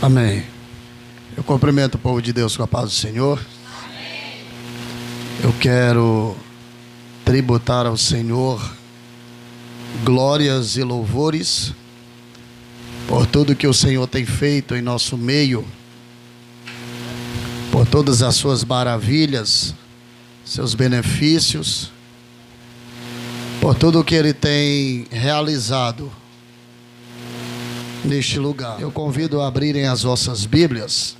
Amém. Eu cumprimento o povo de Deus com a paz do Senhor. Amém. Eu quero tributar ao Senhor glórias e louvores por tudo que o Senhor tem feito em nosso meio, por todas as suas maravilhas, seus benefícios, por tudo que Ele tem realizado neste lugar. Eu convido a abrirem as vossas Bíblias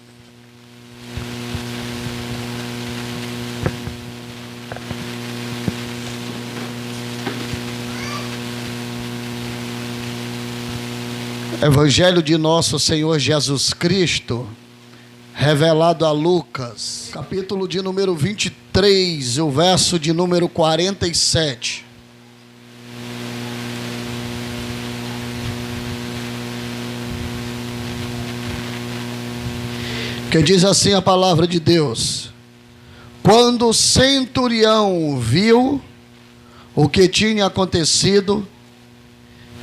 Evangelho de nosso Senhor Jesus Cristo, revelado a Lucas, capítulo de número 23, o verso de número 47. Que diz assim a palavra de Deus: quando o centurião viu o que tinha acontecido,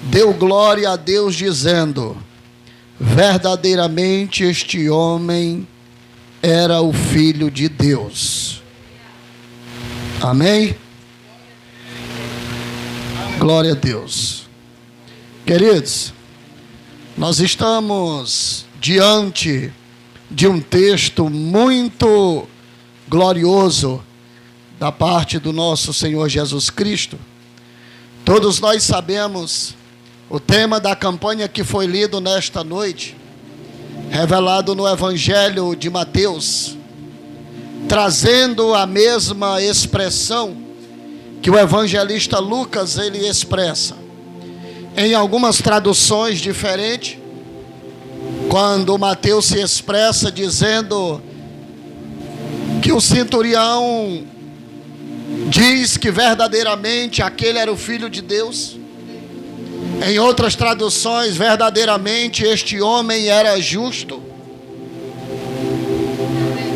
deu glória a Deus, dizendo: verdadeiramente este homem era o Filho de Deus. Amém? Glória a Deus. Queridos, nós estamos diante de um texto muito glorioso da parte do nosso Senhor Jesus Cristo. Todos nós sabemos o tema da campanha que foi lido nesta noite, revelado no Evangelho de Mateus, trazendo a mesma expressão que o evangelista Lucas ele expressa. Em algumas traduções diferentes, quando Mateus se expressa dizendo que o centurião diz que verdadeiramente aquele era o Filho de Deus. Em outras traduções, verdadeiramente este homem era justo.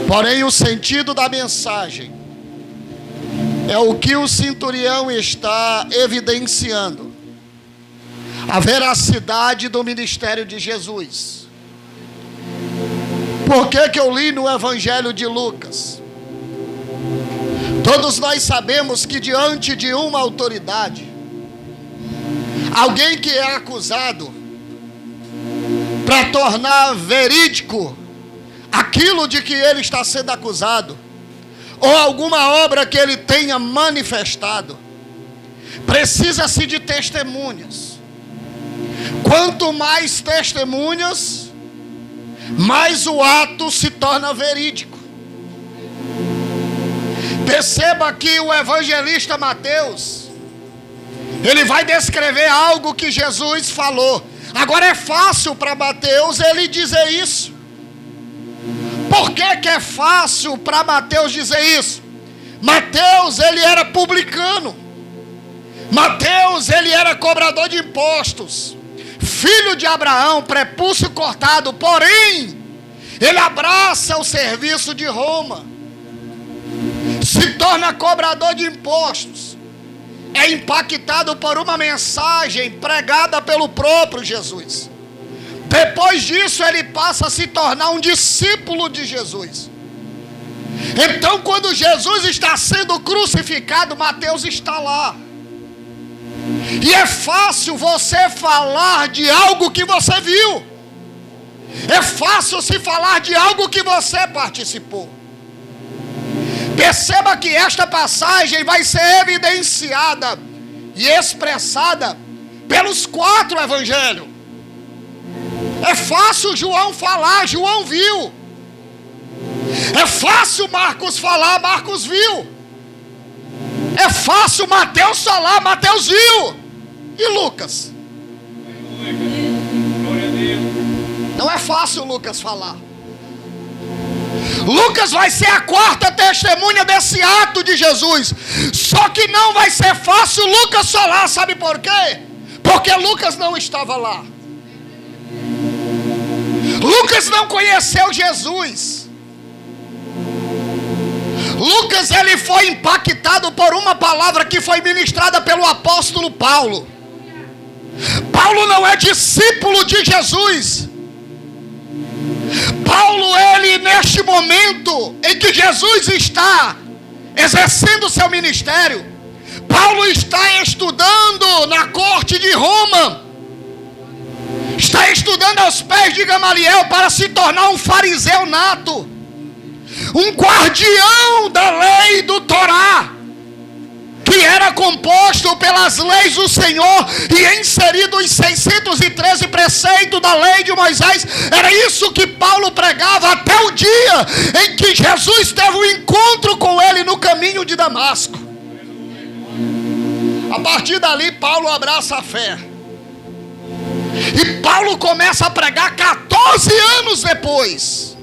Porém, o sentido da mensagem é o que o centurião está evidenciando: a veracidade do ministério de Jesus. Por que eu li no Evangelho de Lucas? Todos nós sabemos que diante de uma autoridade, alguém que é acusado, para tornar verídico aquilo de que ele está sendo acusado, ou alguma obra que ele tenha manifestado, precisa-se de testemunhas. Quanto mais testemunhas, mais o ato se torna verídico. Perceba que o evangelista Mateus, ele vai descrever algo que Jesus falou. Agora é fácil para Mateus ele dizer isso. Por que é fácil para Mateus dizer isso? Mateus, ele era publicano. Mateus, ele era cobrador de impostos, filho de Abraão, prepúcio cortado. Porém, ele abraça o serviço de Roma, se torna cobrador de impostos, é impactado por uma mensagem pregada pelo próprio Jesus. Depois disso, ele passa a se tornar um discípulo de Jesus. Então, quando Jesus está sendo crucificado, Mateus está lá. E é fácil você falar de algo que você viu. É fácil se falar de algo que você participou. Perceba que esta passagem vai ser evidenciada e expressada pelos 4 evangelhos. É fácil João falar, João viu. É fácil Marcos falar, Marcos viu. É fácil Mateus falar, Mateus viu. E Lucas? Não é fácil Lucas falar. Lucas vai ser a 4ª testemunha desse ato de Jesus. Só que não vai ser fácil Lucas falar. Sabe por quê? Porque Lucas não estava lá. Lucas não conheceu Jesus. Lucas, ele foi impactado por uma palavra que foi ministrada pelo apóstolo Paulo. Paulo não é discípulo de Jesus. neste momento em que Jesus está exercendo o seu ministério, Paulo está estudando na corte de Roma, está estudando aos pés de Gamaliel para se tornar um fariseu nato, um guardião da lei do Torá, que era composto pelas leis do Senhor e inserido os 613 preceitos da lei de Moisés. Era isso que Paulo pregava até o dia em que Jesus teve um encontro com ele no caminho de Damasco. A partir dali, Paulo abraça a fé. E Paulo começa a pregar 14 anos depois.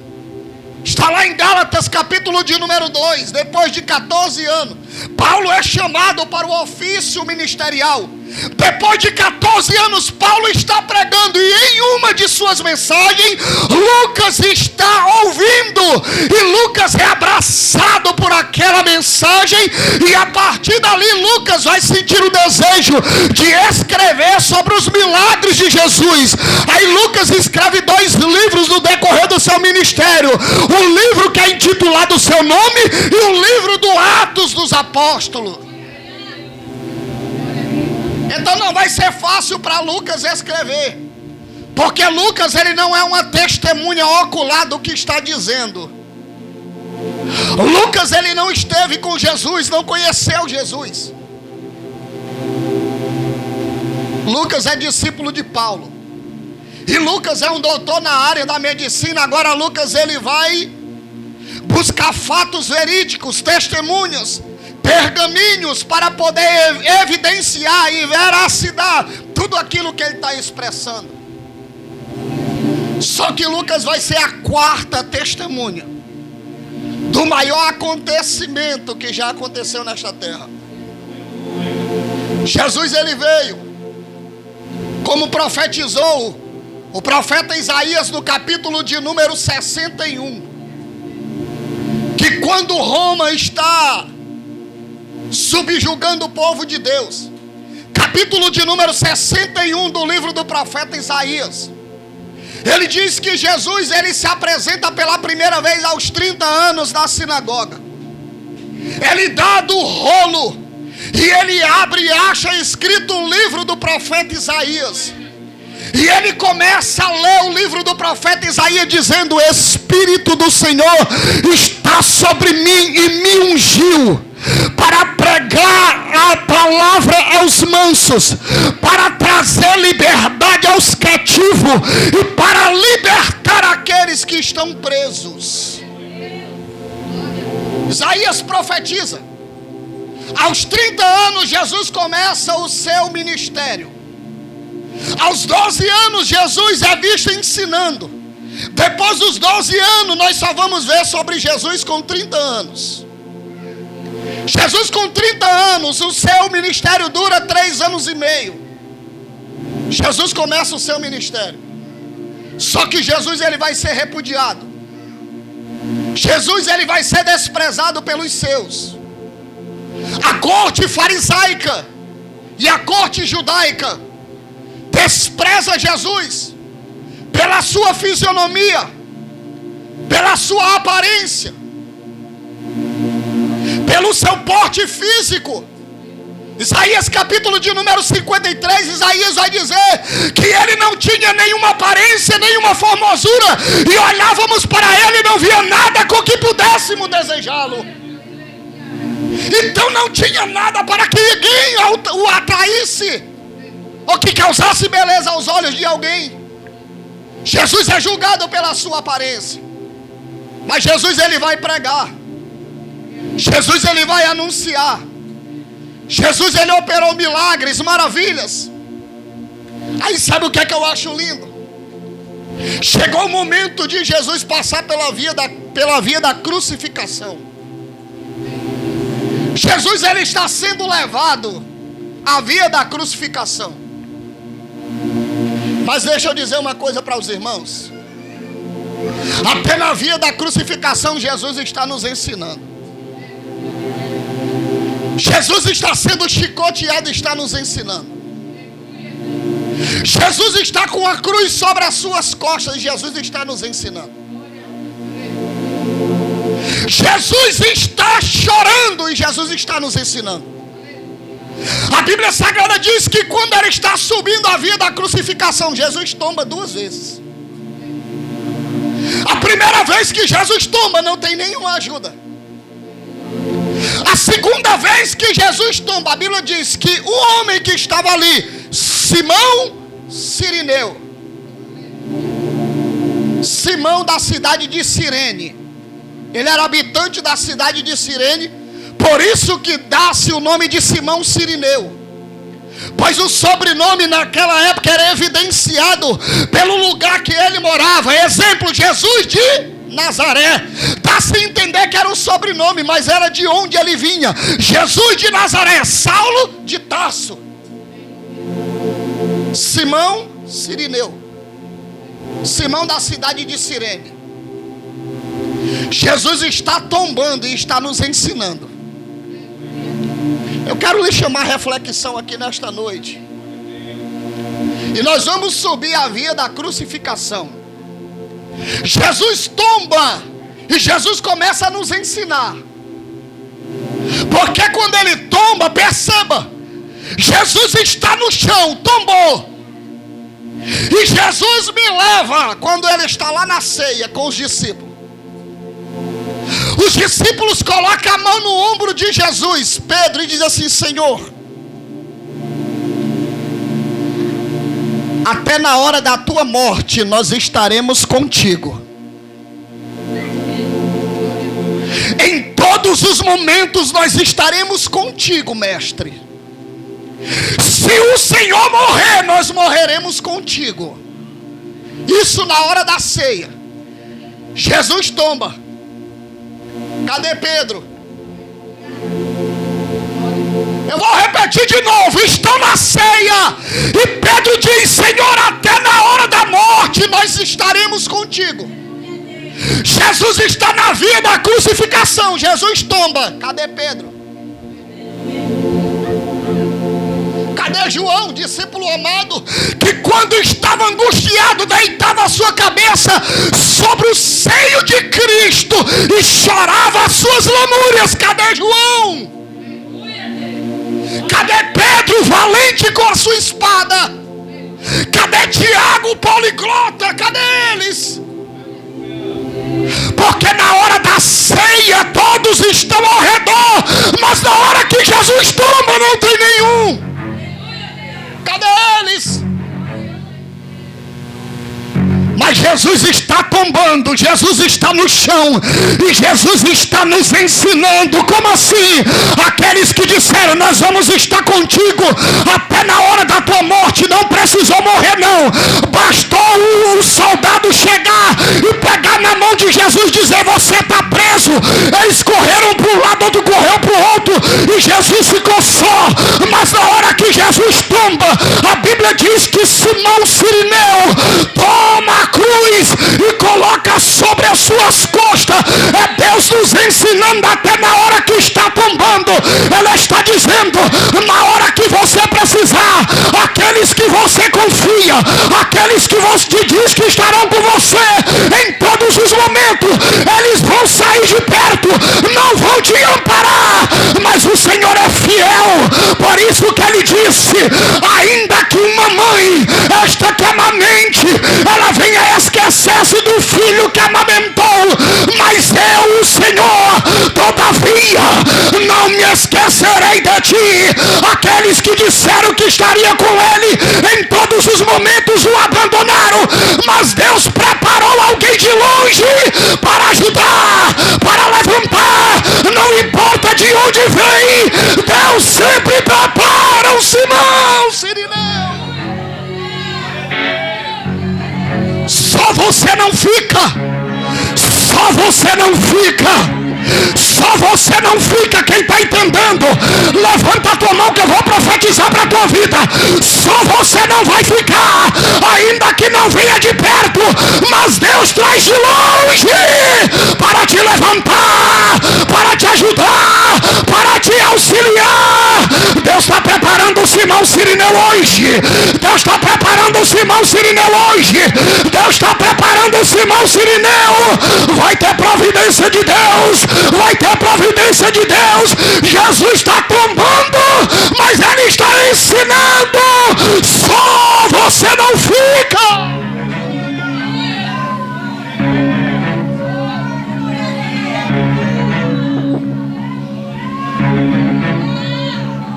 Está lá em Gálatas, capítulo de número 2. Depois de 14 anos, Paulo é chamado para o ofício ministerial. Depois de 14 anos, Paulo está pregando, e em uma de suas mensagens, Lucas está ouvindo, e Lucas é abraçado por aquela mensagem, e a partir dali Lucas vai sentir o desejo de escrever sobre os milagres de Jesus. Aí Lucas escreve 2 livros no decorrer do seu ministério: um livro que é intitulado o seu nome, e um livro do Atos dos Apóstolos. Então não vai ser fácil para Lucas escrever, porque Lucas ele não é uma testemunha ocular do que está dizendo. Lucas ele não esteve com Jesus, não conheceu Jesus. Lucas é discípulo de Paulo, e Lucas é um doutor na área da medicina. Agora Lucas ele vai buscar fatos verídicos, testemunhas, pergaminhos, para poder evidenciar e veracidar tudo aquilo que ele está expressando. Só que Lucas vai ser a 4ª testemunha do maior acontecimento que já aconteceu nesta terra. Jesus ele veio, como profetizou o profeta Isaías no capítulo de número 61, que quando Roma está subjugando o povo de Deus, capítulo de número 61 do livro do profeta Isaías, ele diz que Jesus ele se apresenta pela primeira vez aos 30 anos na sinagoga. Ele dá do rolo e ele abre e acha escrito o livro do profeta Isaías, e ele começa a ler o livro do profeta Isaías dizendo: o Espírito do Senhor está sobre mim e me ungiu para pregar a palavra aos mansos, para trazer liberdade aos cativos e para libertar aqueles que estão presos. Isaías profetiza. Aos 30 anos Jesus começa o seu ministério. Aos 12 anos Jesus é visto ensinando. Depois dos 12 anos nós só vamos ver sobre Jesus com 30 anos. Jesus com 30 anos, o seu ministério dura 3 anos e meio. Jesus começa o seu ministério. Só que Jesus ele vai ser repudiado. Jesus ele vai ser desprezado pelos seus. A corte farisaica e a corte judaica despreza Jesus pela sua fisionomia, pela sua aparência, pelo seu porte físico. Isaías capítulo de número 53, Isaías vai dizer que ele não tinha nenhuma aparência, nenhuma formosura, e olhávamos para ele e não via nada com que pudéssemos desejá-lo. Então não tinha nada para que ninguém o atraísse ou que causasse beleza aos olhos de alguém. Jesus é julgado pela sua aparência, mas Jesus ele vai pregar, Jesus ele vai anunciar, Jesus ele operou milagres, maravilhas. Aí sabe o que é que eu acho lindo? Chegou o momento de Jesus passar pela via da crucificação. Jesus ele está sendo levado à via da crucificação. Mas deixa eu dizer uma coisa para os irmãos. Até na via da crucificação Jesus está nos ensinando. Jesus está sendo chicoteado e está nos ensinando. Jesus está com a cruz sobre as suas costas e Jesus está nos ensinando. Jesus está chorando e Jesus está nos ensinando. A Bíblia Sagrada diz que quando ele está subindo a via da crucificação, Jesus tomba 2 vezes. A primeira vez que Jesus tomba, não tem nenhuma ajuda. A segunda vez que Jesus tomba, a Bíblia diz que o homem que estava ali, Simão Cirineu, Simão da cidade de Cirene, ele era habitante da cidade de Cirene, por isso que dá-se o nome de Simão Cirineu, pois o sobrenome naquela época era evidenciado pelo lugar que ele morava. Exemplo, Jesus de Nazaré, dá-se a entender que era o sobrenome, mas era de onde ele vinha. Jesus de Nazaré, Saulo de Tarso, Simão Cirineu, Simão da cidade de Cirene. Jesus está tombando e está nos ensinando. Eu quero lhe chamar a reflexão aqui nesta noite. E nós vamos subir a via da crucificação. Jesus tomba e Jesus começa a nos ensinar. Porque quando ele tomba, perceba, Jesus está no chão, tombou. E Jesus me leva, quando ele está lá na ceia com os discípulos. Os discípulos colocam a mão no ombro de Jesus, Pedro, e diz assim: Senhor, até na hora da tua morte nós estaremos contigo. Em todos os momentos nós estaremos contigo, mestre. Se o Senhor morrer, nós morreremos contigo. Isso na hora da ceia. Jesus tomba. Cadê Pedro? Eu vou repetir de novo. Estão na ceia e Pedro diz: Senhor, até na hora da morte nós estaremos contigo. Jesus está na via da crucificação. Jesus tomba. Cadê Pedro? Cadê João, discípulo amado, que quando estava angustiado, deitava a sua cabeça sobre o seio de Cristo e chorava as suas lamúrias? Cadê João? Cadê Pedro, valente com a sua espada? Cadê Tiago, o poliglota? Cadê eles? Porque na hora da ceia todos estão ao redor, mas na hora que Jesus toma não tem nenhum. Cadê eles? Mas Jesus está tombando, Jesus está no chão e Jesus está nos ensinando. Como assim? Aqueles que disseram: nós vamos estar contigo até na hora da tua morte, não precisou morrer não, bastou o soldado chegar e pegar na mão de Jesus e dizer: você está preso. Eles correram para um lado, outro correu para o outro e Jesus ficou só. Mas na hora que Jesus tomba, a Bíblia diz que Simão Cirineu toma a cruz e coloca sobre as suas costas. É Deus nos ensinando até na hora que está tombando. Ela está dizendo: na hora que você precisar, aqueles que você confia, aqueles que você diz que estarão com você em todos os momentos, eles vão sair de perto, não vão te amparar, mas o Senhor é fiel. Por isso que ele disse: ainda que uma mãe, esta que amamente, ela venha esquecer-se do filho que amamentou, mas eu, o Senhor, todavia não me esquecerei de ti. Aqueles que disseram que estaria com ele em todos os momentos o abandonaram, mas Deus preparou alguém de longe para ajudar, para levantar. Não importa de onde vem, Deus sempre prepara um Simão Cirineu. Só você não fica. Só você não fica. Só você não fica. Quem está entendendo, levanta a tua mão que eu vou profetizar para a tua vida. Só você não vai ficar, ainda que não venha de perto, mas Deus traz de longe para te levantar, para te ajudar, para te auxiliar. Deus está preparando o Simão Cirineu hoje. Deus está preparando o Simão Sirineu hoje. Deus está preparando o Simão Sirineu. Vai ter providência de Deus. Vai ter providência de Deus. Jesus está tombando, mas Ele está ensinando. Só você não fica.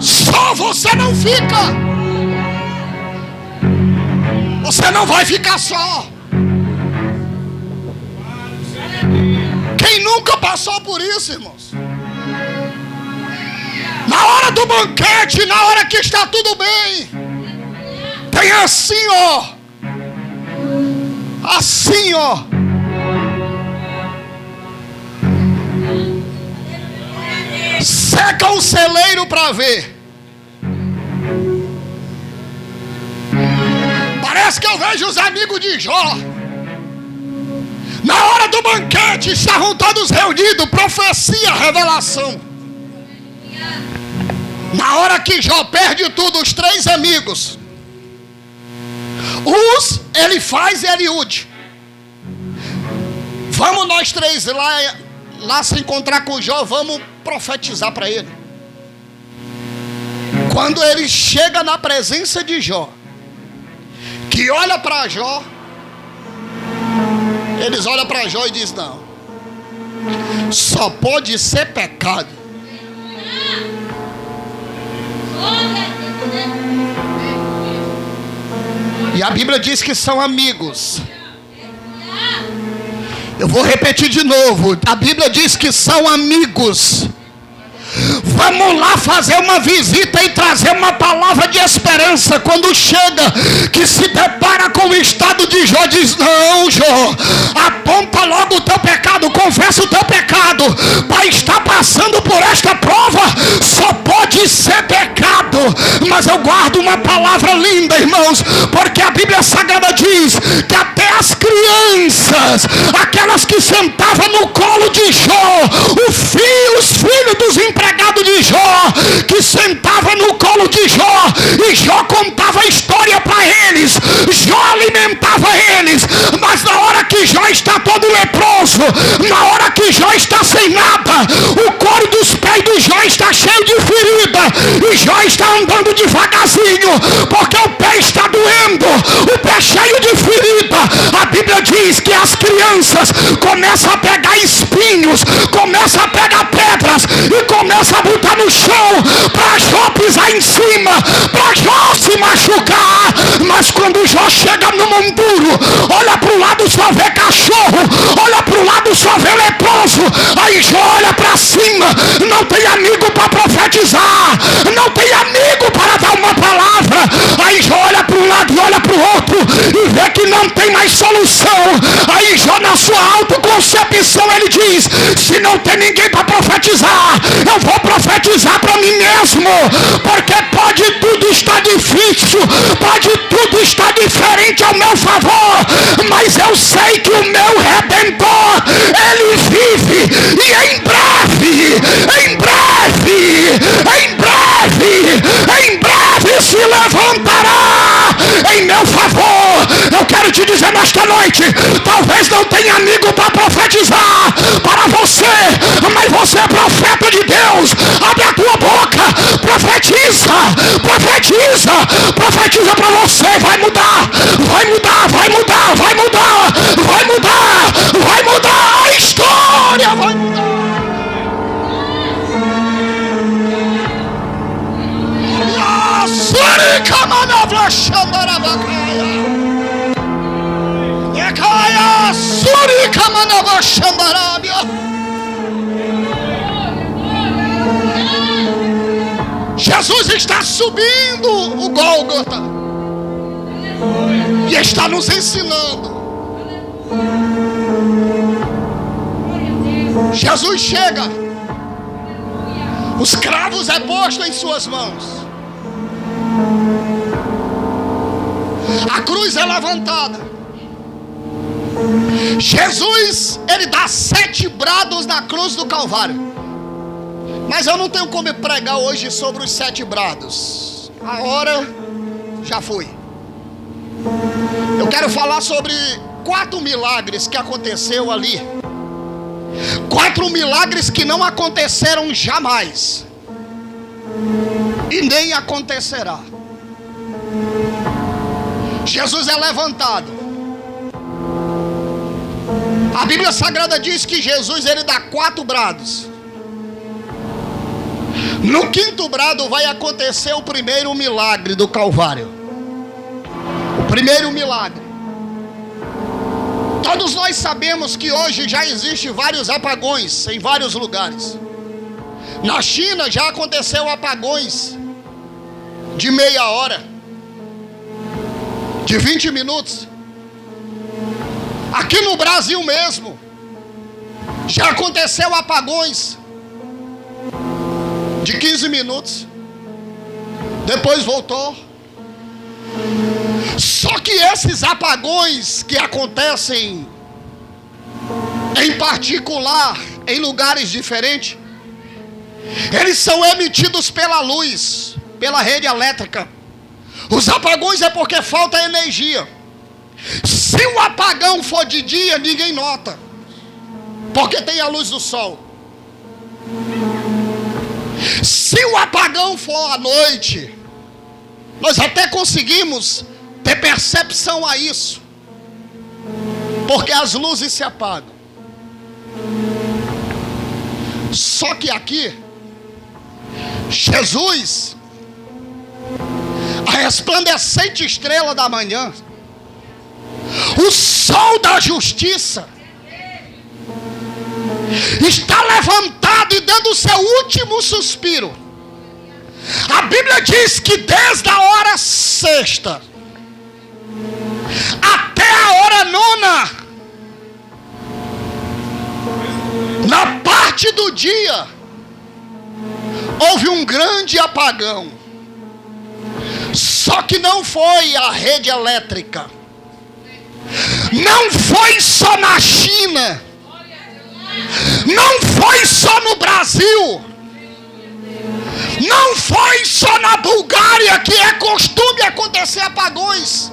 Só você não fica. Você não vai ficar só. Quem nunca passou por isso, irmãos? Na hora do banquete, na hora que está tudo bem, tem assim, ó. Assim, ó. Seca o celeiro para ver. Parece que eu vejo os amigos de Jó. Na hora do banquete, estavam todos reunidos, profecia, revelação. Na hora que Jó perde tudo, os três amigos, Elifaz e Eliúde, vamos nós três lá se encontrar com Jó, vamos profetizar para ele. Quando ele chega na presença de Jó, que olha para Jó, eles olham para Jó e dizem: não, só pode ser pecado. E a Bíblia diz que são amigos. Eu vou repetir de novo. A Bíblia diz que são amigos. Vamos lá fazer uma visita e trazer uma palavra de esperança. Quando chega, que se depara com o estado de Jó, diz: não, Jó, aponta logo o teu pecado, confessa o teu pecado. Para estar passando por esta prova, só pode ser pecado. Mas eu guardo uma palavra linda, irmãos, porque a Bíblia Sagrada diz que até as crianças, aquelas que sentavam no colo de Jó, os filhos dos empregados de Jó, que sentavam no colo de Jó, e Jó contava a história para eles, Jó alimentava eles. Mas na hora que Jó está todo leproso, na hora que Jó está sem nada, o couro dos pés do Jó está cheio de ferida, e Jó está andando devagarzinho, porque o pé está doendo, o pé cheio de ferida. A Bíblia diz que as crianças começam a pegar espinhos, começam a pegar pedras e começam a botar no chão para Jó pisar em cima, para Jó se machucar. Mas quando Jó chega no monturo, olha para o lado, só vê cachorro, olha para o lado, só vê leproso. Aí Jó olha para cima, não tem amigo para profetizar, não tem amigo para dar uma palavra. Aí Jó olha para um lado e olha para o outro e vê que não tem mais solução. Aí Jó, na sua autoconcepção, ele diz: se não tem ninguém para profetizar, eu vou profetizar para mim mesmo, porque pode tudo estar difícil, pode tudo estar diferente ao meu favor, mas eu sei que o meu Redentor, ele vive, e em breve se levantará em meu favor. Eu quero te dizer nesta noite, talvez não tenha amigo para profetizar para você, mas você é profeta de Deus. Abre a tua boca, profetiza para você. Vai mudar a história, vai mudar. Jesus está subindo o Gólgota e está nos ensinando. Jesus chega, os cravos é posto em suas mãos, a cruz é levantada. Jesus, ele dá 7 brados na cruz do Calvário. Mas eu não tenho como pregar hoje sobre os 7 brados. A hora Já fui. Eu quero falar sobre 4 milagres que aconteceu ali. 4 milagres que não aconteceram jamais. E nem acontecerá. Jesus é levantado. A Bíblia Sagrada diz que Jesus, ele dá 4 brados. No 5º brado vai acontecer o primeiro milagre do Calvário. O primeiro milagre. Todos nós sabemos que hoje já existem vários apagões em vários lugares. Na China já aconteceu apagões de meia hora, de 20 minutos. Aqui no Brasil mesmo já aconteceu apagões de 15 minutos. Depois voltou. Só que esses apagões que acontecem em particular em lugares diferentes, eles são emitidos pela luz, pela rede elétrica. Os apagões é porque falta energia. Se o apagão for de dia, ninguém nota, porque tem a luz do sol. Se o apagão for à noite, nós até conseguimos ter percepção a isso, porque as luzes se apagam. Só que aqui, Jesus, a resplandecente estrela da manhã, o sol da justiça, está levantado e dando o seu último suspiro. A Bíblia diz que desde a hora 6ª até a hora 9ª, na parte do dia, houve um grande apagão. Só que não foi a rede elétrica, não foi só na China, não foi só no Brasil, não foi só na Bulgária que é costume acontecer apagões.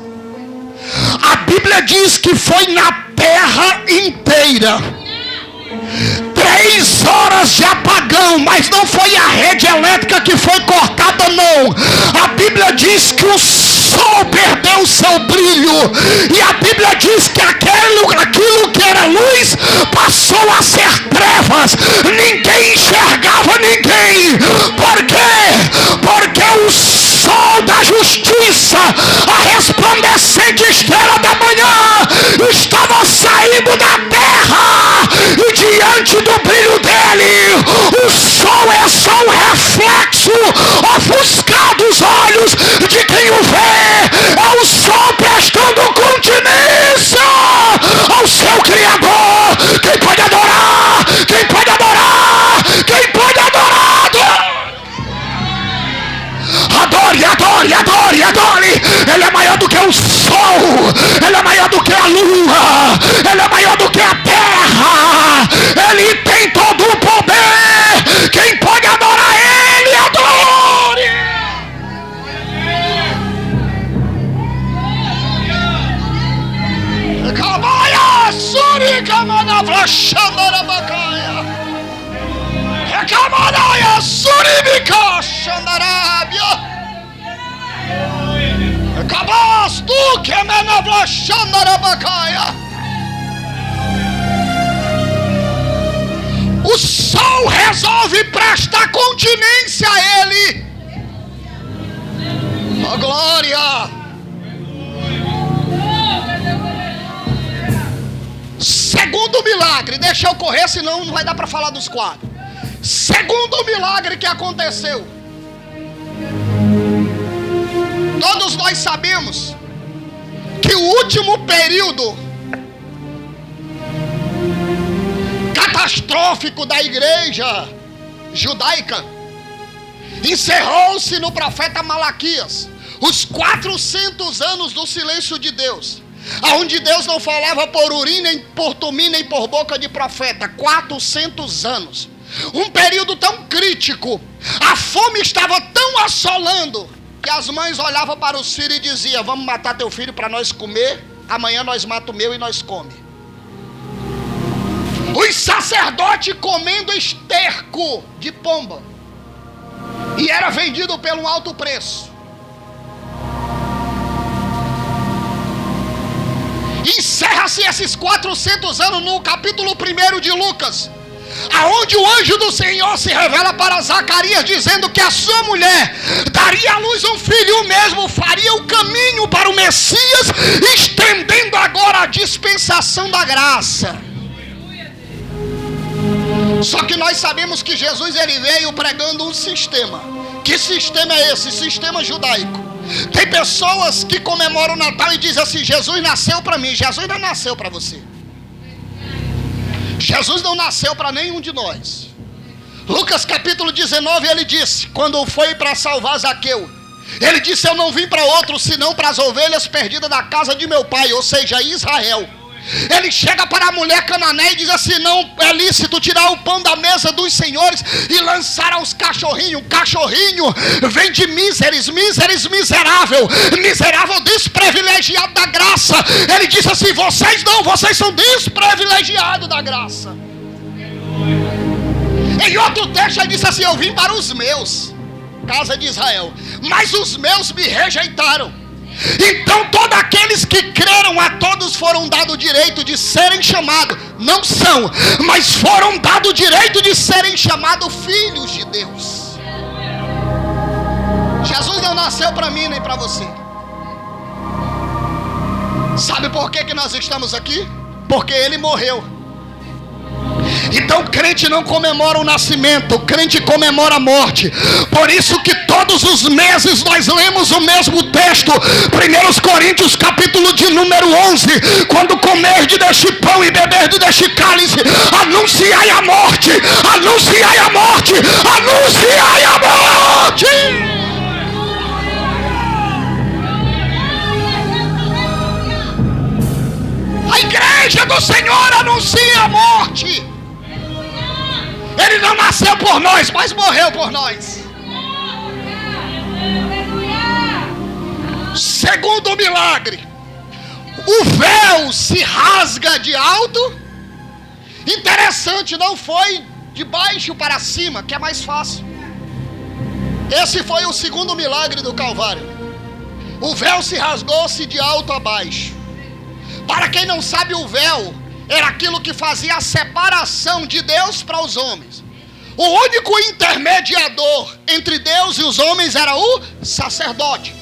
A Bíblia diz que foi na terra inteira. 3 horas de apagão, mas não foi a rede elétrica que foi cortada, não. A Bíblia diz que o sol perdeu o seu brilho, e a Bíblia diz que aquilo que era luz passou a ser trevas. Ninguém enxergava ninguém. Por quê? Porque o sol da justiça, a resplandecente estrela da manhã, estava saindo da terra, e diante do brilho dele, o sol é só um reflexo ofuscado os olhos de quem o vê. É o sol prestando continência ao seu Criador. Quem pode adorar? Quem pode adorar? Quem pode adorar? Adore, adore, adore, adore. Ele é maior do que o sol, ele é maior do que a lua, ele é maior do que a terra. Ele tem todo o poder. Quem pode adorar ele, adore. Cabaia, suri, camana, flachanda, bacaia. Recamanaia, suri, bica, xandarábia. Acabas tu que mena flachanda, bacaia. O sol resolve prestar continência a ele. A glória. Segundo milagre, deixa eu correr, senão não vai dar para falar dos 4. Segundo milagre que aconteceu. Todos nós sabemos que o último período catastrófico da igreja judaica encerrou-se no profeta Malaquias. Os 400 anos do silêncio de Deus, aonde Deus não falava por Urim, nem por Tumim, nem por boca de profeta. 400 anos. Um período tão crítico. A fome estava tão assolando que as mães olhavam para os filhos e diziam: vamos matar teu filho para nós comer, amanhã nós matamos o meu e nós come. Os sacerdotes comendo esterco de pomba, e era vendido por um alto preço. Encerra-se esses 400 anos no capítulo 1 de Lucas, aonde o anjo do Senhor se revela para Zacarias, dizendo que a sua mulher daria à luz um filho, o mesmo faria o caminho para o Messias, estendendo agora a dispensação da graça. Só que nós sabemos que Jesus ele veio pregando um sistema. Que sistema é esse? Sistema judaico. Tem pessoas que comemoram o Natal e dizem assim: Jesus nasceu para mim. Jesus não nasceu para você. Jesus não nasceu para nenhum de nós. Lucas capítulo 19, ele disse, quando foi para salvar Zaqueu, ele disse: eu não vim para outros, senão para as ovelhas perdidas da casa de meu pai, ou seja, Israel. Ele chega para a mulher cananeia e diz assim: não é lícito tirar o pão da mesa dos senhores e lançar aos cachorrinhos. Cachorrinho vem de míseres, miserável desprivilegiado da graça. Ele diz assim: vocês não, vocês são desprivilegiados da graça. Em outro texto ele disse assim: eu vim para os meus, casa de Israel, mas os meus me rejeitaram. Então todos aqueles que creram, a todos foram dado o direito de serem chamados, não são, mas foram dado o direito de serem chamados filhos de Deus. Jesus não nasceu para mim nem para você. Sabe por que nós estamos aqui? Porque ele morreu. Então crente não comemora o nascimento, crente comemora a morte. Por isso que todos os meses nós lemos o mesmo texto, 1 Coríntios capítulo de número 11: quando comerdes deste pão e beberdes deste cálice, anunciai a morte, anunciai a morte, anunciai a morte. A igreja do Senhor anuncia a morte. Ele não nasceu por nós, mas morreu por nós. Segundo milagre, o véu se rasga de alto. Interessante, não foi de baixo para cima, que é mais fácil. Esse foi o segundo milagre do Calvário. O véu se rasgou-se de alto a baixo. Para quem não sabe, o véu era aquilo que fazia a separação de Deus para os homens. O único intermediador entre Deus e os homens era o sacerdote,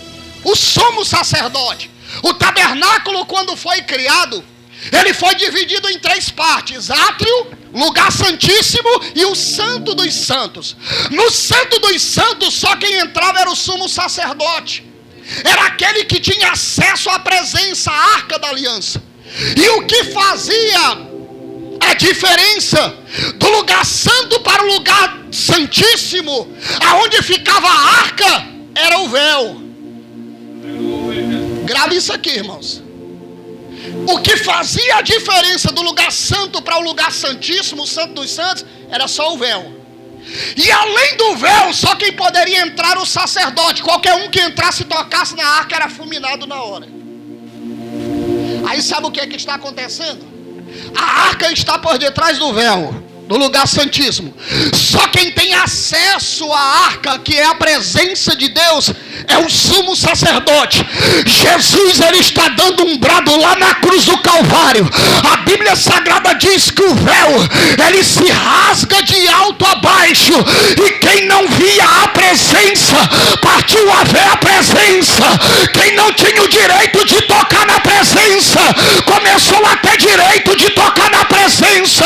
o sumo sacerdote. O tabernáculo, quando foi criado, ele foi dividido em 3 partes: átrio, lugar santíssimo e o santo dos santos. No santo dos santos, só quem entrava era o sumo sacerdote. Era aquele que tinha acesso à presença, à arca da aliança. E o que fazia a diferença do lugar santo para o lugar santíssimo, aonde ficava a arca, era o véu. Grave isso aqui, irmãos. O que fazia a diferença do lugar santo para o lugar santíssimo, o santo dos santos, era só o véu. E além do véu, só quem poderia entrar o sacerdote. Qualquer um que entrasse e tocasse na arca era fulminado na hora. Aí sabe o que está acontecendo? A arca está por detrás do véu, no lugar santíssimo. Só quem tem acesso à arca, que é a presença de Deus, é o sumo sacerdote. Jesus, ele está dando um brado lá na cruz do Calvário. A Bíblia Sagrada diz que o véu, ele se rasga de alto a baixo, e quem não via a presença, partiu a ver a presença. Quem não tinha o direito de tocar na presença, começou a ter direito de tocar na presença.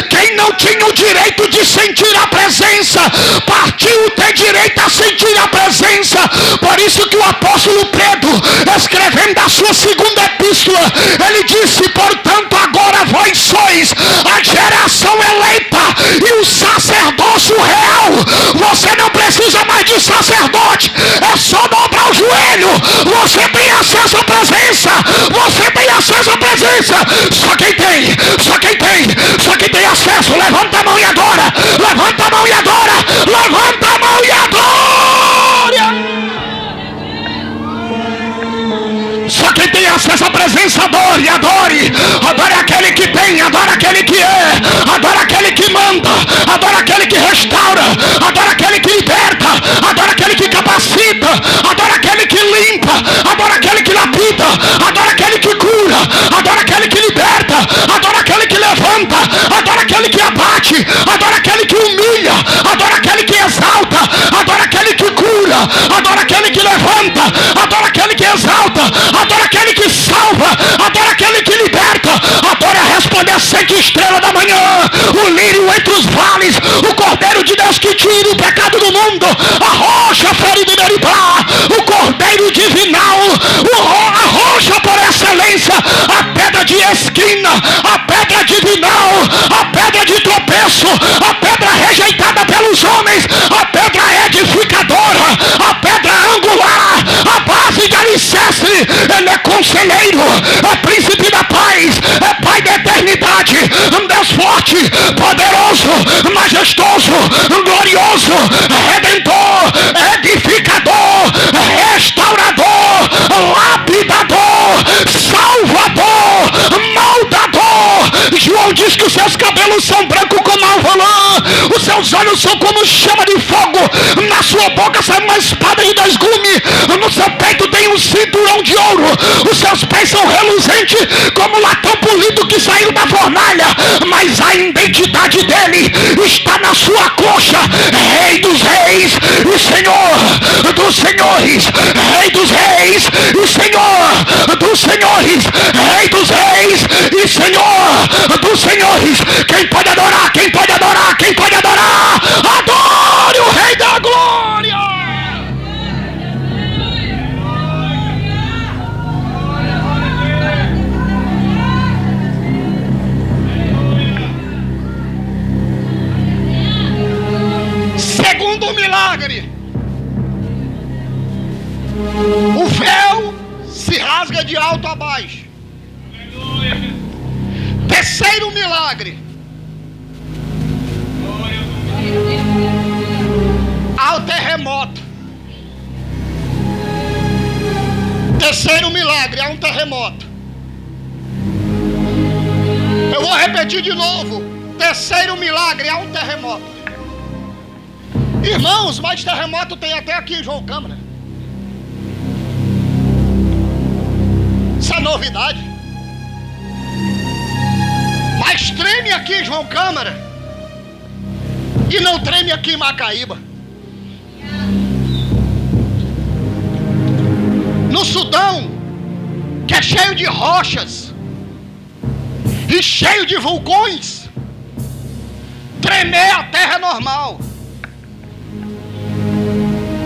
Quem não tinha o direito de sentir a presença, partiu ter direito a sentir a presença. Por isso que o apóstolo Pedro, escrevendo a sua segunda epístola, ele disse: portanto agora vós sois a geração eleita e o sacerdócio real. Você não precisa mais de sacerdote, é só dobrar o joelho. Você tem acesso à presença, você tem acesso à presença. Só quem tem acesso, levanta a mão e adora, levanta a mão e adora, levanta a mão e adora. presença, adore, adore. Adore aquele que tem, adore aquele que é, adore aquele que manda, adore aquele que restaura, adore aquele que liberta, adore aquele que capacita, adore aquele que limpa, adore aquele que lapida, adore aquele que cura, adore aquele que liberta, adore aquele que levanta, adore aquele que abate, adore aquele que humilha, adore aquele que exalta, adore aquele que cura, adore aquele que levanta, adore aquele que exalta, adore aquele que salva, adore aquele que liberta, adore a resplandecente estrela da manhã, o lírio entre os vales, o Cordeiro de Deus que tira o pecado do mundo, a rocha ferida em Meribá, o Cordeiro divinal, a rocha por excelência, a pedra de esquina, a pedra divinal, a pedra de tropeço, a pedra rejeitada pelos homens, a pedra edificadora, a pedra angular, a base de alicerce. Ele é conselheiro, é príncipe da paz, é pai da eternidade, Deus forte, poderoso, majestoso, glorioso, redentor, edificador, restaurador, lapidador, salvador, moldador. João diz que os seus cabelos são brancos como alvolã, os seus olhos são como chama de fogo, na sua boca sai uma espada de 2 gumes, no seu peito tem um cinturão de ouro, os seus pés são reluzentes como latão polido que saiu da fornalha, mas a identidade dele está na sua coxa. Rei dos reis e Senhor dos senhores, Rei dos reis e Senhor dos senhores, Rei dos reis e Senhor dos senhores. Quem pode adorar? Quem pode adorar? Quem pode adorar? Adore o Rei da glória. Segundo milagre, o véu se rasga de alto a baixo. Terceiro milagre, há o terremoto. Terceiro milagre, há um terremoto. Eu vou repetir de novo. Terceiro milagre, há um terremoto. Irmãos, mas terremoto tem até aqui em João Câmara. Isso é novidade. Mas treme aqui em João Câmara e não treme aqui em Macaíba. No Sudão, que é cheio de rochas e cheio de vulcões, tremer a terra é normal.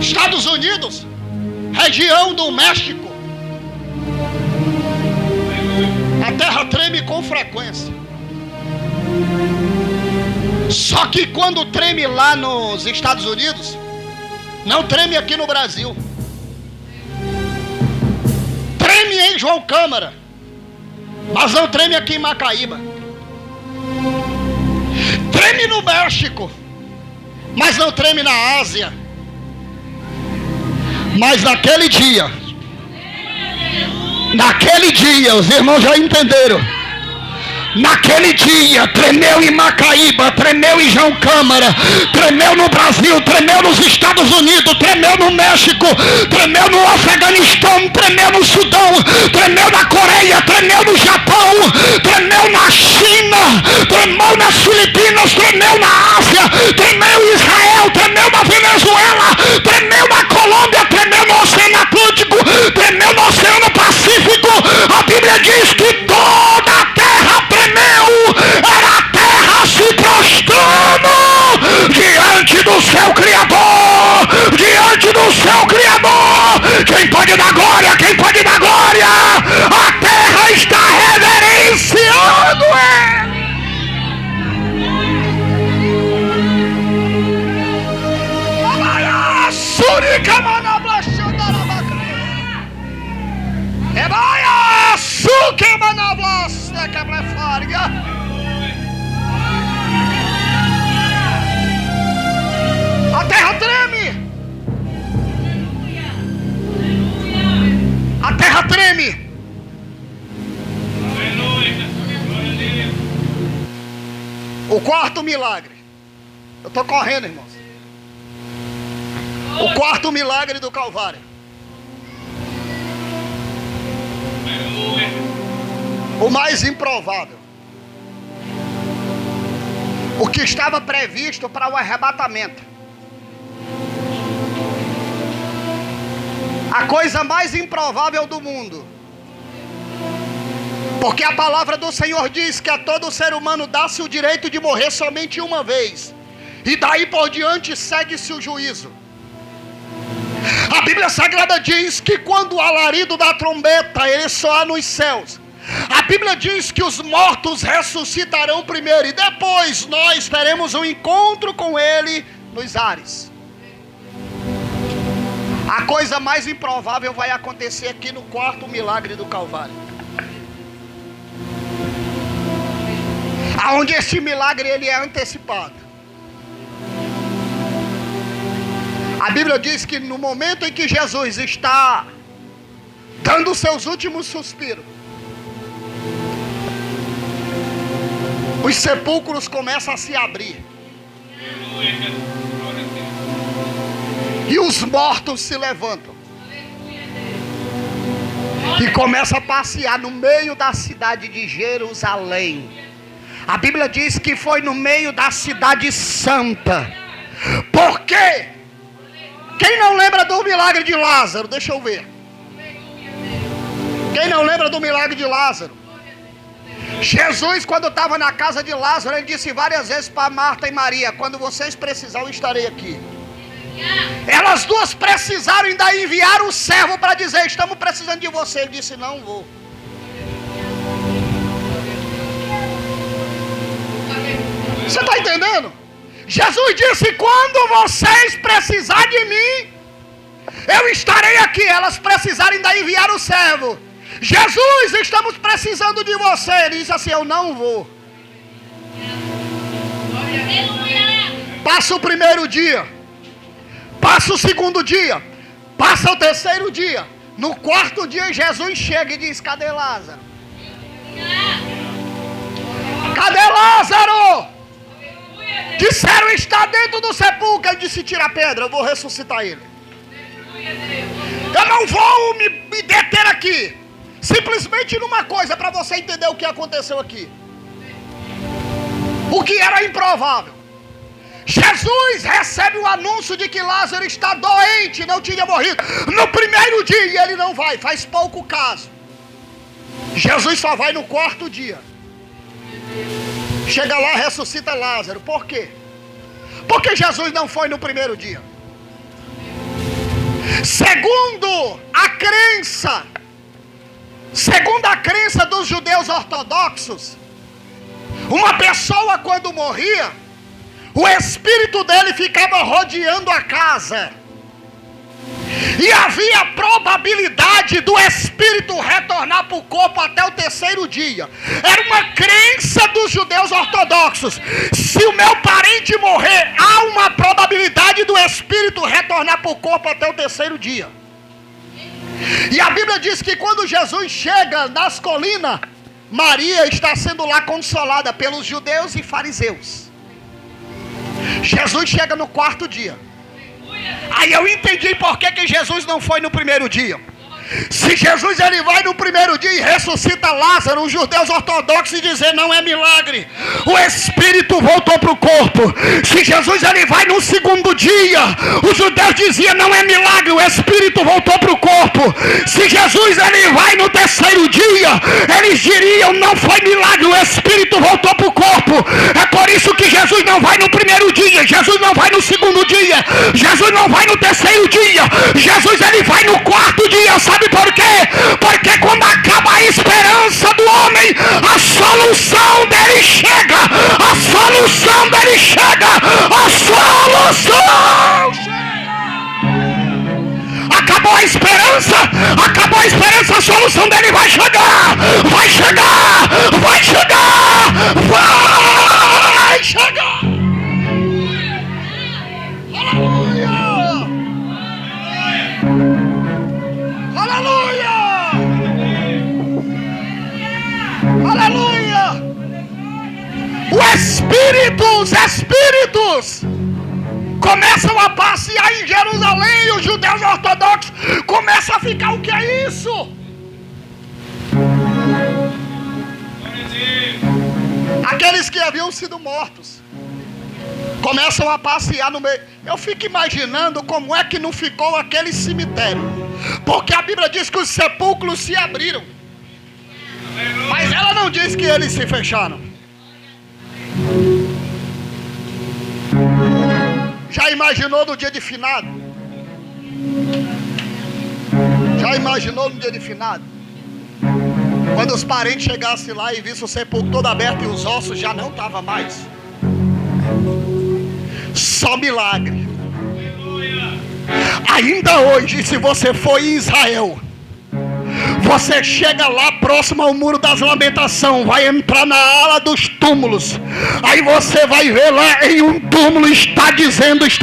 Estados Unidos, região do México, a terra treme com frequência. Só que quando treme lá nos Estados Unidos, não treme aqui no Brasil. Treme em João Câmara, mas não treme aqui em Macaíba. Treme no México, mas não treme na Ásia. Mas naquele dia, os irmãos já entenderam. Naquele dia, tremeu em Macaíba, tremeu em João Câmara, tremeu no Brasil, tremeu nos Estados Unidos, tremeu no México, tremeu no Afeganistão, tremeu no Sudão, tremeu na Coreia, tremeu no Japão, tremeu na China, tremeu nas Filipinas, tremeu na Ásia, tremeu em Israel, tremeu na Venezuela, tremeu na Colômbia, tremeu no Oceano Atlântico, tremeu no Oceano Pacífico. A Bíblia diz que toda a terra tremeu, era a terra se prostrando diante do seu Criador, diante do seu Criador. Quem pode dar glória? Quem pode dar glória? A terra está reverenciando ele. A terra treme. A terra treme. O quarto milagre. Eu estou correndo, irmãos. O quarto milagre do Calvário. O mais improvável. O que estava previsto para o arrebatamento. A coisa mais improvável do mundo. Porque a palavra do Senhor diz que a todo ser humano dá-se o direito de morrer somente uma vez. E daí por diante segue-se o juízo. A Bíblia Sagrada diz que quando o alarido da trombeta ele soar nos céus, a Bíblia diz que os mortos ressuscitarão primeiro e depois nós teremos um encontro com ele nos ares. A coisa mais improvável vai acontecer aqui no quarto milagre do Calvário. Aonde este milagre ele é antecipado. A Bíblia diz que no momento em que Jesus está dando os seus últimos suspiros, os sepulcros começam a se abrir. E os mortos se levantam. E começam a passear no meio da cidade de Jerusalém. A Bíblia diz que foi no meio da cidade santa. Por quê? Quem não lembra do milagre de Lázaro? Deixa eu ver. Quem não lembra do milagre de Lázaro? Jesus, quando estava na casa de Lázaro, ele disse várias vezes para Marta e Maria: quando vocês precisarem, eu estarei aqui. Elas duas precisaram, ainda enviaram o servo para dizer: estamos precisando de você. Ele disse: não vou. Você está entendendo? Jesus disse: quando vocês precisarem de mim, eu estarei aqui. Elas precisaram, ainda enviar o servo. Jesus, estamos precisando de você. Ele disse assim: eu não vou. Passa o primeiro dia, passa o segundo dia, passa o terceiro dia. No quarto dia Jesus chega e diz: cadê Lázaro? Cadê Lázaro? Disseram: está dentro do sepulcro. Ele disse: tira a pedra, eu vou ressuscitar ele. Eu não vou me deter aqui. Simplesmente numa coisa, para você entender o que aconteceu aqui. O que era improvável. Jesus recebe o anúncio de que Lázaro está doente, não tinha morrido. No primeiro dia ele não vai, faz pouco caso. Jesus só vai no quarto dia. Chega lá, ressuscita Lázaro. Por quê? Porque Jesus não foi no primeiro dia. Segundo a crença dos judeus ortodoxos, uma pessoa quando morria, o espírito dele ficava rodeando a casa. E havia probabilidade do espírito retornar para o corpo até o terceiro dia. Era uma crença dos judeus ortodoxos. Se o meu parente morrer, há uma probabilidade do espírito retornar para o corpo até o terceiro dia. E a Bíblia diz que quando Jesus chega nas colinas, Maria está sendo lá consolada pelos judeus e fariseus. Jesus chega no quarto dia. Aí eu entendi por que Jesus não foi no primeiro dia. Se Jesus ele vai no primeiro dia e ressuscita Lázaro, os judeus ortodoxos dizem: não é milagre, o espírito voltou para o corpo. Se Jesus ele vai no segundo dia, os judeus diziam: não é milagre, o espírito voltou para o corpo. Se Jesus ele vai no terceiro dia, eles diriam: não foi milagre, o espírito voltou para o corpo. É por isso que Jesus não vai no primeiro dia, Jesus não vai no segundo dia, Jesus não vai no terceiro dia, Jesus ele vai no quarto dia. Sabe por quê? Porque quando acaba a esperança do homem, a solução dele chega. A solução dele chega. A solução chega. Acabou a esperança. Acabou a esperança. A solução dele vai chegar. Vai chegar. Vai chegar. Vai chegar. Aleluia! Aleluia! O Espírito espíritos começam a passear em Jerusalém e os judeus ortodoxos começam a ficar: o que é isso? Aqueles que haviam sido mortos começam a passear no meio. Eu fico imaginando como é que não ficou aquele cemitério, porque a Bíblia diz que os sepulcros se abriram, mas ela não diz que eles se fecharam. Já imaginou no dia de finado? Já imaginou no dia de finado? Quando os parentes chegassem lá e vissem o sepulcro todo aberto e os ossos já não estavam mais. Só milagre. Ainda hoje, se você for em Israel, você chega lá próximo ao Muro das Lamentações, vai entrar na ala dos túmulos, aí você vai ver lá em um túmulo está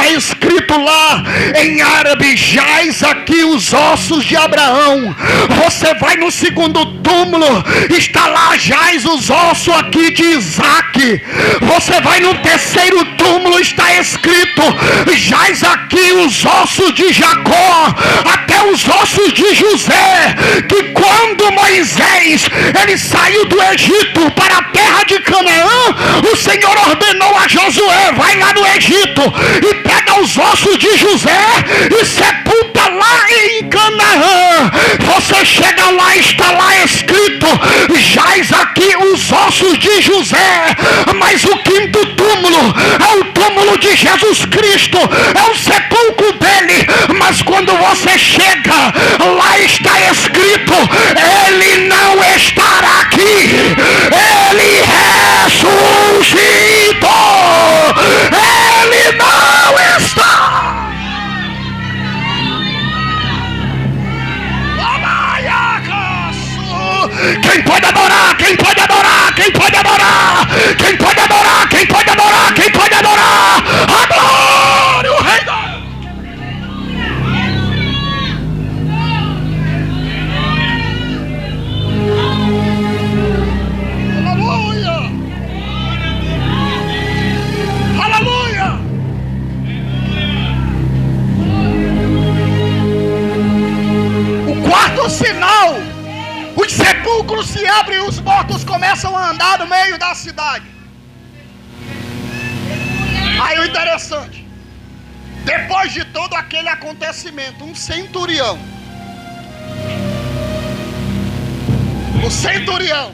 escrito lá em árabe: jaz aqui os ossos de Abraão. Você vai no segundo túmulo, está lá: jaz os ossos aqui de Isaac. Você vai no terceiro túmulo, está escrito: jaz aqui os ossos de Jacó, até os ossos de José, que quando Moisés ele saiu do Egito para a terra de Canaã, o Senhor ordenou a Josué: vai lá no Egito e pega os ossos de José e sepulta lá em Canaã. Você chega lá, está lá escrito: jaz aqui os ossos de José. Mas o quinto túmulo é o túmulo de Jesus Cristo, é o sepulcro dele. Mas quando você chega lá, está escrito: ele não estará aqui, ele ressuscitou, ele não está. Quem pode adorar? Quem pode adorar? Quem pode adorar? Quem pode adorar? Quem pode adorar? Quem pode adorar? A glória, o rei da... Aleluia! O quarto sinal: os sepulcros se abrem e os mortos começam a andar no meio da cidade. Aí o interessante: depois de todo aquele acontecimento, um centurião, o centurião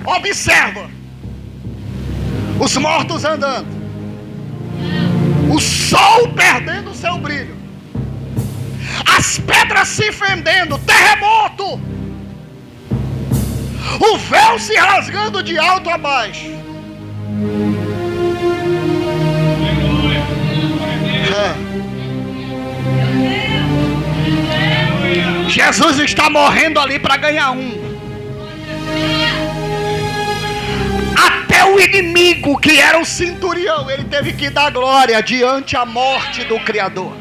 observa os mortos andando, o sol perdendo o seu brilho, as pedras se fendendo, terremoto, o véu se rasgando de alto a baixo. Jesus está morrendo ali para ganhar um. Até o inimigo, que era o centurião, ele teve que dar glória diante a morte do Criador.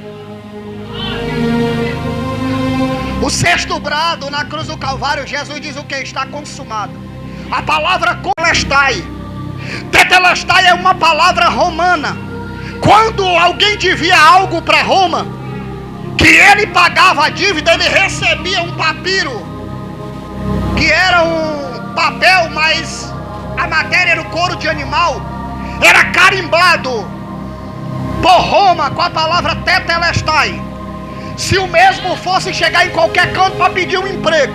O sexto brado na cruz do Calvário, Jesus diz o que? Está consumado. A palavra tetelestai. Tetelestai é uma palavra romana. Quando alguém devia algo para Roma, que ele pagava a dívida, ele recebia um papiro, que era um papel, mas a matéria era o couro de animal, era carimbado por Roma com a palavra tetelestai. Se o mesmo fosse chegar em qualquer canto para pedir um emprego,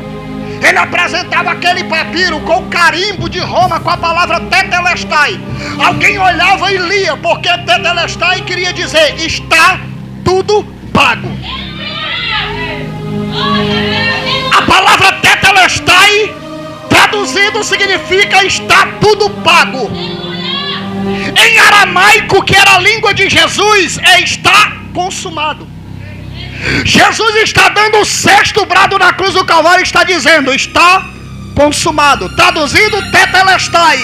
ele apresentava aquele papiro com o carimbo de Roma com a palavra tetelestai. Alguém olhava e lia, porque tetelestai queria dizer: está tudo pago. A palavra tetelestai, traduzido, significa está tudo pago. Em aramaico, que era a língua de Jesus, é está consumado. Jesus está dando o sexto brado na cruz do Calvário, está dizendo: está consumado. Traduzido, tetelestai.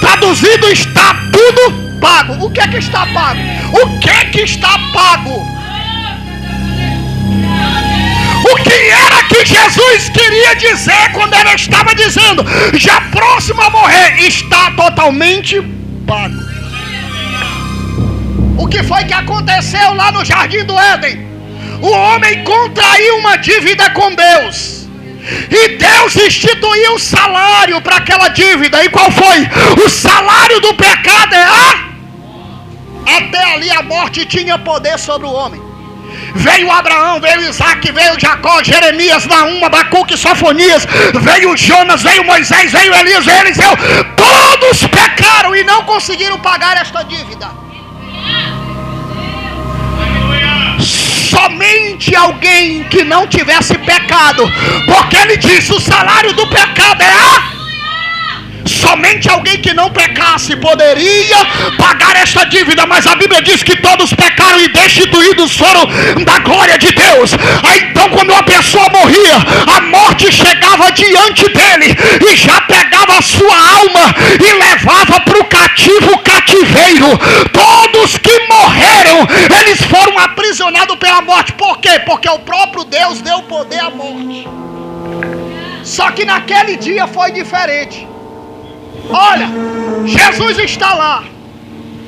Traduzido, está tudo pago. O que é que está pago? O que é que está pago? O que era que Jesus queria dizer quando ele estava dizendo: já próximo a morrer, está totalmente pago? O que foi que aconteceu lá no Jardim do Éden? O homem contraiu uma dívida com Deus. E Deus instituiu um salário para aquela dívida. E qual foi? O salário do pecado é até ali a morte tinha poder sobre o homem. Veio Abraão, veio Isaac, veio Jacó, Jeremias, Naum, Abacuque, Sofonias, veio Jonas, veio Moisés, veio Elias, veio Eliseu. Todos pecaram e não conseguiram pagar esta dívida. Somente alguém que não tivesse pecado, porque ele disse: o salário do pecado é somente alguém que não pecasse poderia pagar esta dívida. Mas a Bíblia diz que todos pecaram e destituídos foram da glória de Deus. Aí então, quando uma pessoa morria, a morte chegava diante dele e já pegava a sua alma e levava para o cativeiro. Todos que morreram, eles foram aprisionados pela morte. Por quê? Porque o próprio Deus deu poder à morte. Só que naquele dia foi diferente. Olha, Jesus está lá.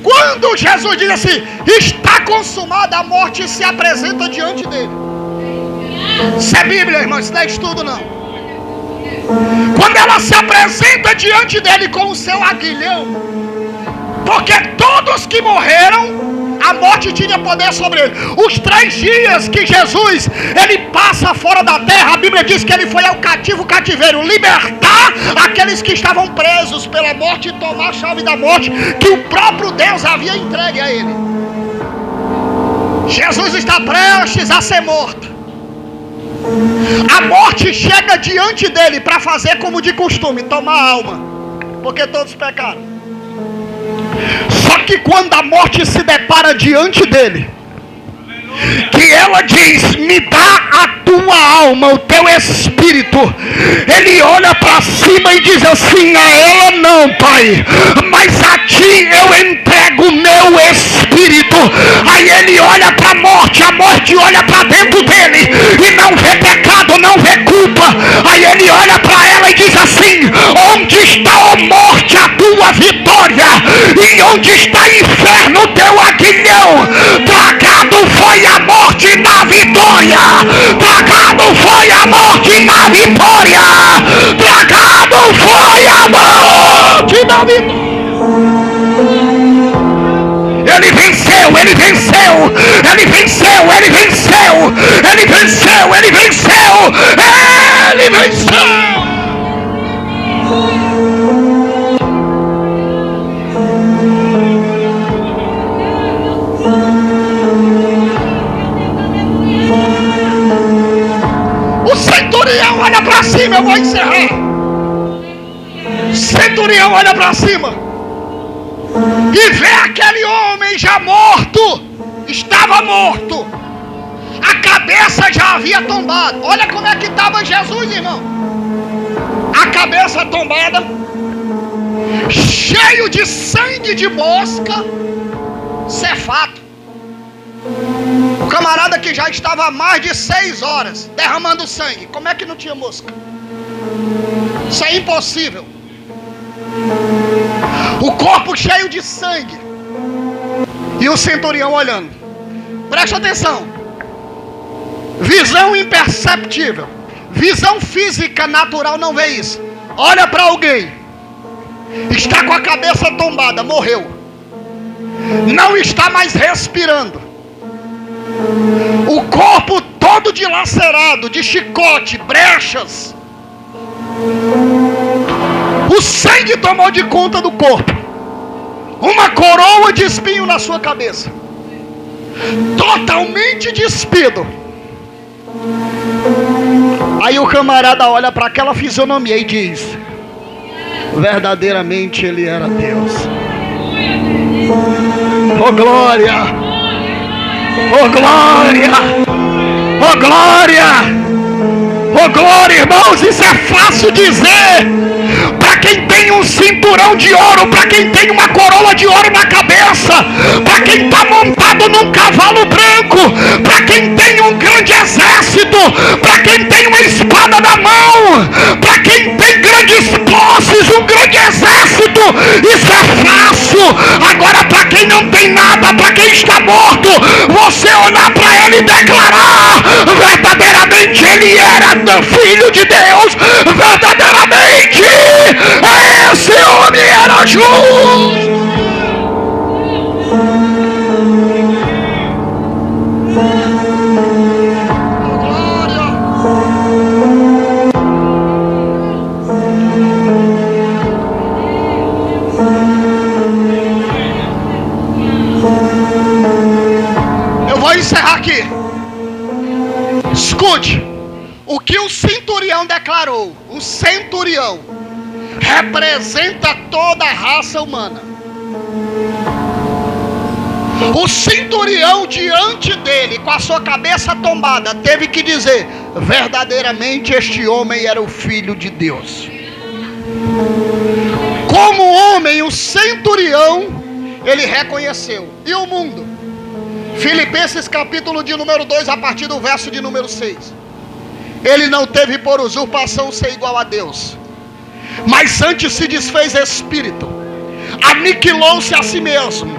Quando Jesus diz assim: está consumada, a morte se apresenta diante dele. Isso é Bíblia, irmão, isso não é estudo não. Quando ela se apresenta diante dele com o seu aguilhão, porque todos que morreram, a morte tinha poder sobre ele. Os 3 dias que Jesus ele passa fora da terra, a Bíblia diz que ele foi ao cativeiro, libertar aqueles que estavam presos pela morte e tomar a chave da morte que o próprio Deus havia entregue a ele. Jesus está prestes a ser morto. A morte chega diante dele para fazer como de costume, tomar a alma, porque todos pecaram. Só que quando a morte se depara diante dele, que ela diz: me dá a tua alma, o teu espírito, ele olha para cima e diz assim: a ela não, Pai, mas a ti eu entrego o meu espírito. Aí ele olha para a morte olha para dentro dele e não vê pecado, não vê culpa. Aí ele olha para ela e diz assim: onde está, ó morte, a tua vitória? E onde está, inferno, o teu aguilhão? Tragado foi a morte na vitória. Tragado foi a morte na vitória. Tragado foi a morte na vitória. Ele venceu, ele venceu, ele venceu, ele venceu, ele venceu, ele venceu, ele venceu. O centurião olha para cima, eu vou encerrar. O centurião olha para cima e vê aquele homem já morto. Estava morto, a cabeça já havia tombado. Olha como é que estava Jesus, irmão. A cabeça tombada, cheio de sangue de mosca. Isso é fato. O camarada que já estava há mais de 6 horas derramando sangue, como é que não tinha mosca? Isso é impossível. O corpo cheio de sangue e o centurião olhando. Preste atenção. Visão imperceptível, visão física natural não vê isso. Olha para alguém, está com a cabeça tombada, morreu, não está mais respirando, o corpo todo dilacerado, de chicote, brechas, o sangue tomou de conta do corpo, uma coroa de espinho na sua cabeça, totalmente despido. Aí o camarada olha para aquela fisionomia e diz: verdadeiramente ele era Deus. Oh glória, oh glória, oh glória, oh glória, irmãos. Isso é fácil dizer para quem tem um cinturão de ouro, para quem tem uma coroa de ouro na cabeça, para quem está montado num cavalo branco, para quem tem um grande exército, para quem tem uma espada na mão, para quem tem grandes posses, um grande exército. Isso é fácil. Agora para quem não tem nada, para quem está morto, você olhar para ele e declarar: verdadeiramente ele era filho de Deus, verdadeiramente esse homem era justo. Encerrar aqui. Escute o que o centurião declarou. O centurião representa toda a raça humana. O centurião diante dele, com a sua cabeça tombada, teve que dizer: verdadeiramente este homem era o filho de Deus. Como homem, o centurião, ele reconheceu. E o mundo? Filipenses capítulo de número 2, a partir do verso de número 6. Ele não teve por usurpação ser igual a Deus, mas antes se desfez espírito, aniquilou-se a si mesmo,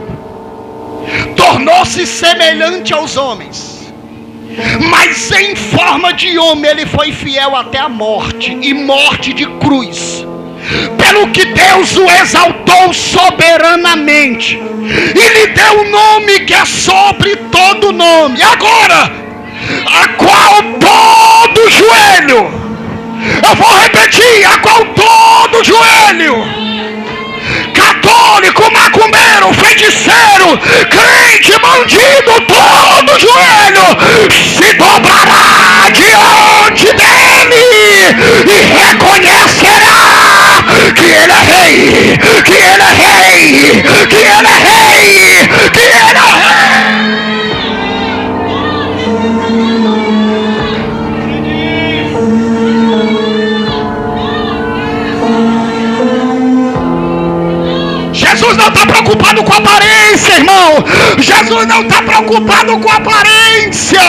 tornou-se semelhante aos homens, mas em forma de homem ele foi fiel até a morte, e morte de cruz. Pelo que Deus o exaltou soberanamente e lhe deu um nome que é sobre todo nome, agora a qual todo joelho, eu vou repetir, a qual todo joelho, católico, macumbeiro, feiticeiro, crente, bandido, todo joelho se dobrará diante dele e reconhecerá que ele é rei, que ele é rei, que ele é rei, que ele é rei. Jesus não está preocupado com a aparência, irmão. Jesus não está preocupado com a aparência.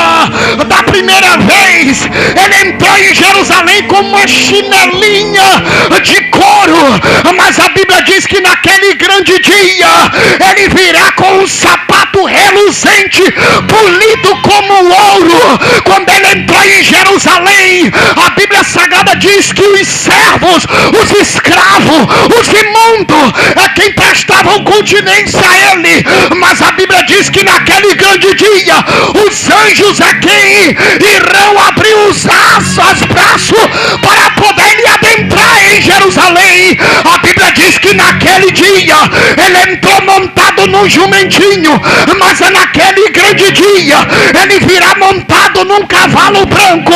Da primeira vez, ele entrou em Jerusalém com uma chinelinha de couro, mas a Bíblia diz que naquele grande dia, ele virá com um sapato reluzente, polido como ouro. Quando ele entrou em Jerusalém, a Bíblia Sagrada diz que os servos, os escravos, os imundos, é quem prestavam continência a ele. Mas a Bíblia diz que naquele grande dia, os anjos é quem irão abrir os braços para poderem adentrar em Jerusalém. A Bíblia diz que naquele dia ele entrou montado num jumentinho, mas naquele grande dia ele virá montado num cavalo branco.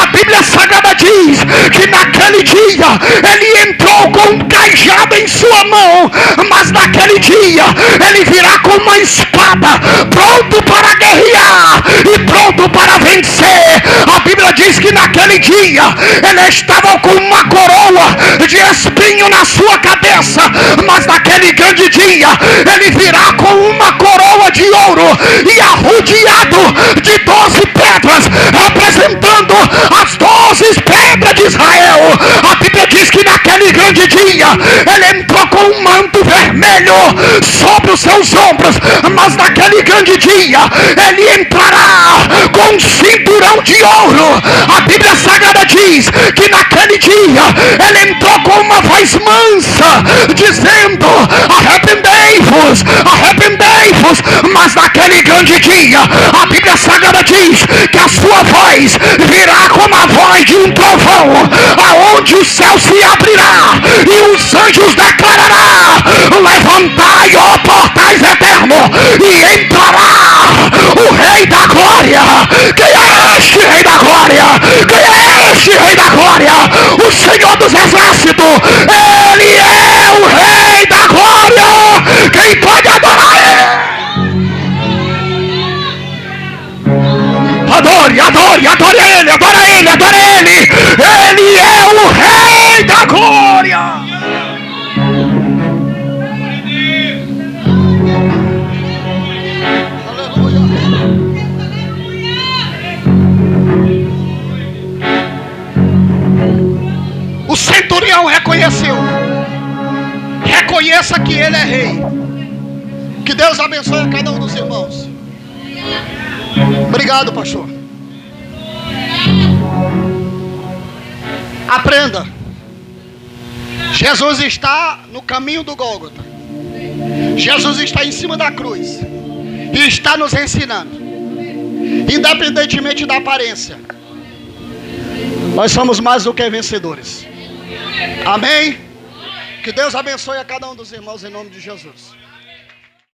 A Bíblia Sagrada diz que naquele dia ele entrou com um cajado em sua mão, mas naquele dia ele virá com uma espada, pronto para guerrear e pronto para vencer. A Bíblia diz que naquele dia ele estava com uma coroa de espinho na sua cabeça, mas naquele grande dia ele virá com uma coroa de ouro e arrodeado de 12 pedras, representando as 12 pedras de Israel. A Bíblia diz que naquele grande dia ele entrou com um manto vermelho sobre os seus ombros, mas naquele grande dia ele entrará com um cinturão de ouro. A Bíblia Sagrada diz que naquele dia ele entrou com uma voz mansa, dizendo: arrependei-vos, arrependei-vos. Mas naquele grande dia a Bíblia Sagrada diz que a sua voz virá como a voz de um trovão, aonde o céu se abrirá e os anjos declarará: levantai, ó portais eternos, e entrará o Rei da Glória. Quem é este Rei da Glória? Quem é este Rei da Glória? O Senhor dos Exércitos. Ele é o Rei da Glória. Quem pode adorar ele? Adore, adore, adore ele, adore ele, adore ele. Ele é o Rei da Glória. O centurião reconheceu. Reconheça que ele é rei. Que Deus abençoe a cada um dos irmãos. Obrigado, pastor. Aprenda. Jesus está no caminho do Gólgota. Jesus está em cima da cruz e está nos ensinando. Independentemente da aparência, nós somos mais do que vencedores. Amém? Que Deus abençoe a cada um dos irmãos em nome de Jesus.